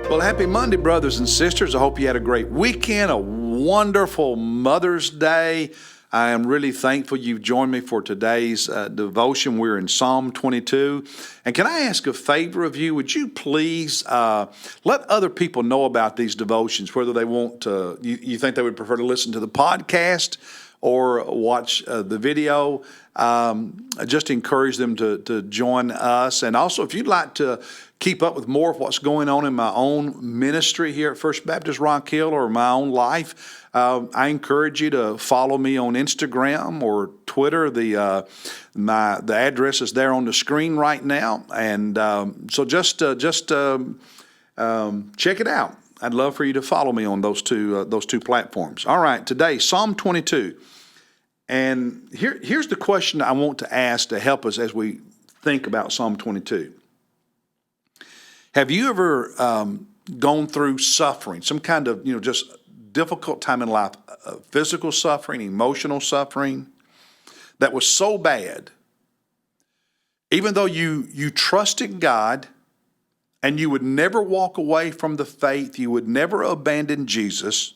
Well, happy Monday, brothers and sisters. I hope you had a great weekend, a wonderful Mother's Day. I am really thankful you've joined me for today's devotion. We're in Psalm 22. And can I ask a favor of you? Would you please let other people know about these devotions, whether they want to, you think they would prefer to listen to the podcast or watch the video. Just encourage them to join us. And also, if you'd like to keep up with more of what's going on in my own ministry here at First Baptist Rock Hill or my own life, I encourage you to follow me on Instagram or Twitter. The address is there on the screen right now, and so just check it out. I'd love for you to follow me on those two platforms. All right, today Psalm 22, and here's the question I want to ask to help us as we think about Psalm 22. Have you ever gone through suffering, some kind of just difficult time in life, physical suffering, emotional suffering that was so bad, even though you trusted God and you would never walk away from the faith, you would never abandon Jesus,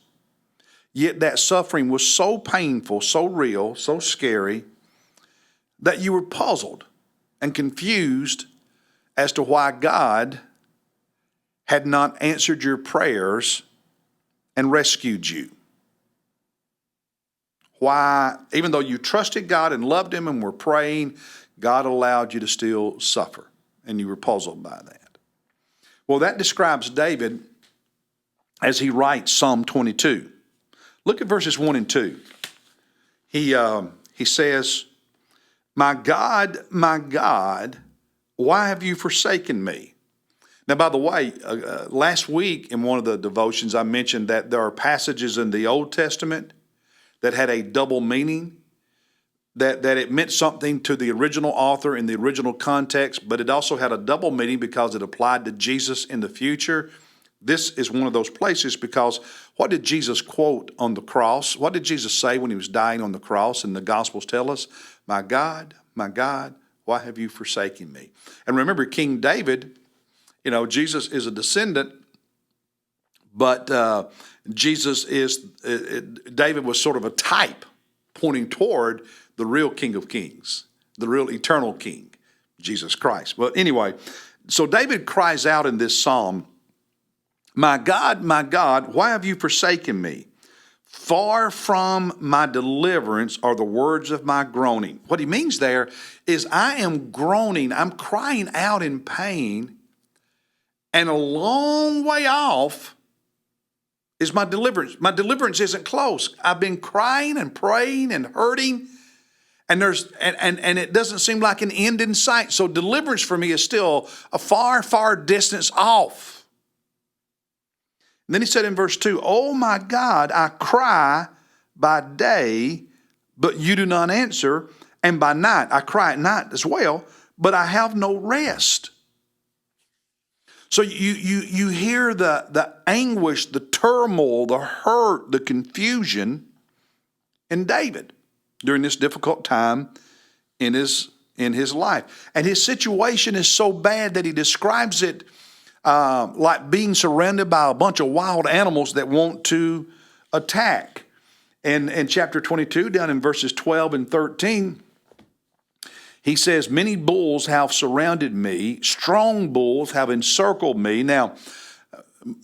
yet that suffering was so painful, so real, so scary, that you were puzzled and confused as to why God had not answered your prayers and rescued you. Why, even though you trusted God and loved Him and were praying, God allowed you to still suffer, and you were puzzled by that. Well, that describes David as he writes Psalm 22. Look at verses 1 and 2. He says, my God, why have you forsaken me? Now, by the way, last week in one of the devotions, I mentioned that there are passages in the Old Testament that had a double meaning, that it meant something to the original author in the original context, but it also had a double meaning because it applied to Jesus in the future. This is one of those places because what did Jesus quote on the cross? What did Jesus say when He was dying on the cross? And the Gospels tell us, my God, why have you forsaken me? And remember, King David, Jesus is a descendant, but David was sort of a type pointing toward the real King of Kings, the real eternal King, Jesus Christ. But anyway, so David cries out in this psalm, my God, why have you forsaken me? Far from my deliverance are the words of my groaning. What he means there is I am groaning, I'm crying out in pain, and a long way off is my deliverance. My deliverance isn't close. I've been crying and praying and hurting, and it doesn't seem like an end in sight. So deliverance for me is still a far, far distance off. And then he said in verse 2, oh my God, I cry by day, but you do not answer, and by night, I cry at night as well, but I have no rest. So you hear the anguish, the turmoil, the hurt, the confusion in David during this difficult time in his life. And his situation is so bad that he describes it like being surrounded by a bunch of wild animals that want to attack. And in chapter 22, down in verses 12 and 13, he says, many bulls have surrounded me, strong bulls have encircled me. Now,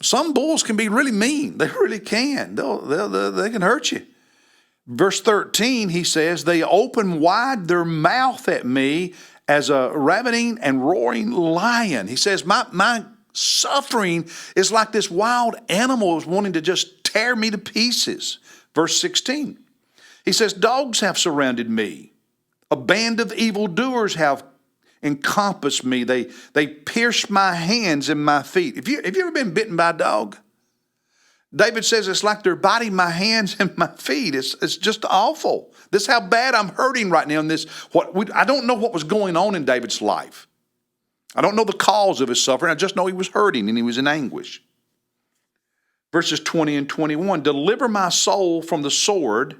some bulls can be really mean. They really can. They can hurt you. Verse 13, he says, they open wide their mouth at me as a ravening and roaring lion. He says, my suffering is like this wild animal is wanting to just tear me to pieces. Verse 16, he says, dogs have surrounded me. A band of evildoers have encompassed me. They pierced my hands and my feet. Have you ever been bitten by a dog? David says it's like they're biting my hands and my feet. It's just awful. This is how bad I'm hurting right now in this. I don't know what was going on in David's life. I don't know the cause of his suffering. I just know he was hurting and he was in anguish. Verses 20 and 21, deliver my soul from the sword,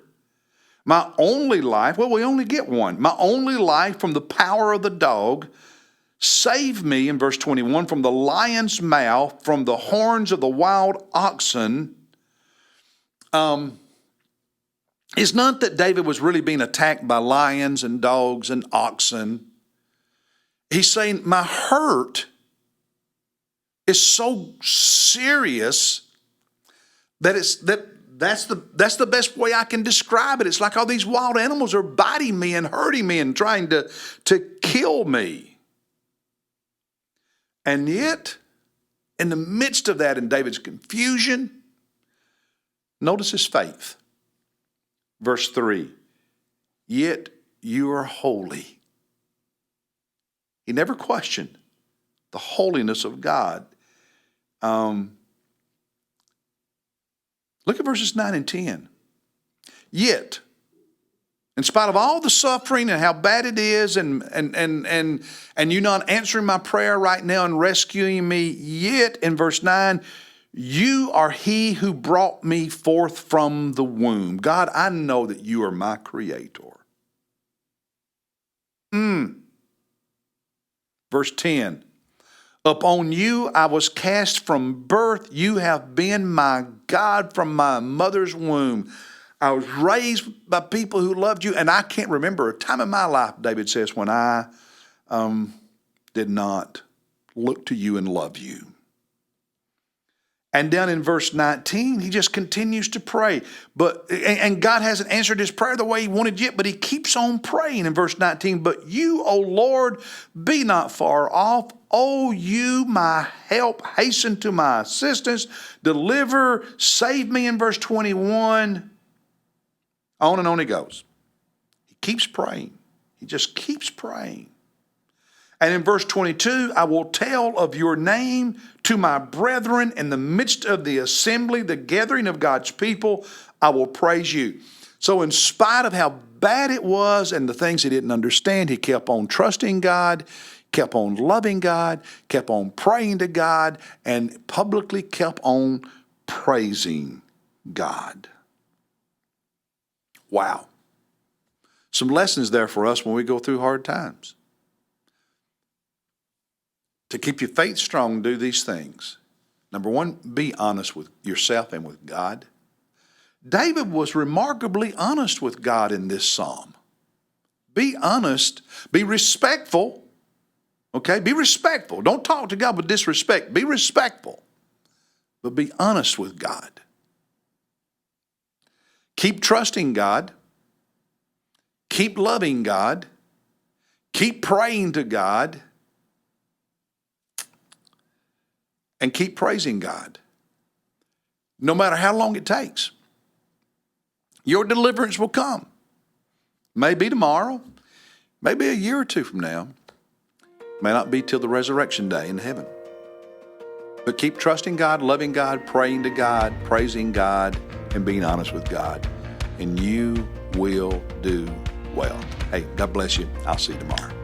my only life, well, we only get one, my only life from the power of the dog. Save me, in verse 21, from the lion's mouth, from the horns of the wild oxen. It's not that David was really being attacked by lions and dogs and oxen. He's saying, my hurt is so serious that that's the best way I can describe it. It's like all these wild animals are biting me and hurting me and trying to kill me. And yet, in the midst of that, in David's confusion, notice his faith. Verse 3, yet you are holy. He never questioned the holiness of God. Look at verses 9 and 10. Yet, in spite of all the suffering and how bad it is, and you not answering my prayer right now and rescuing me, yet, in verse 9, you are he who brought me forth from the womb. God, I know that you are my creator. Verse 10, upon you I was cast from birth. You have been my God from my mother's womb. I was raised by people who loved you, and I can't remember a time in my life, David says, when I did not look to you and love you. And down in verse 19, he just continues to pray. And God hasn't answered his prayer the way he wanted yet, but he keeps on praying in verse 19. But you, O Lord, be not far off. O you, my help, hasten to my assistance. Deliver, save me in verse 21. On and on he goes. He keeps praying. He just keeps praying. And in verse 22, I will tell of your name to my brethren in the midst of the assembly, the gathering of God's people, I will praise you. So in spite of how bad it was and the things he didn't understand, he kept on trusting God, kept on loving God, kept on praying to God, and publicly kept on praising God. Wow. Some lessons there for us when we go through hard times. To keep your faith strong, do these things. Number one, be honest with yourself and with God. David was remarkably honest with God in this psalm. Be honest. Be respectful. Okay? Be respectful. Don't talk to God with disrespect. Be respectful. But be honest with God. Keep trusting God. Keep loving God. Keep praying to God. And keep praising God. No matter how long it takes. Your deliverance will come. Maybe tomorrow. Maybe a year or two from now. May not be till the resurrection day in heaven. But keep trusting God, loving God, praying to God, praising God, and being honest with God. And you will do well. Hey, God bless you. I'll see you tomorrow.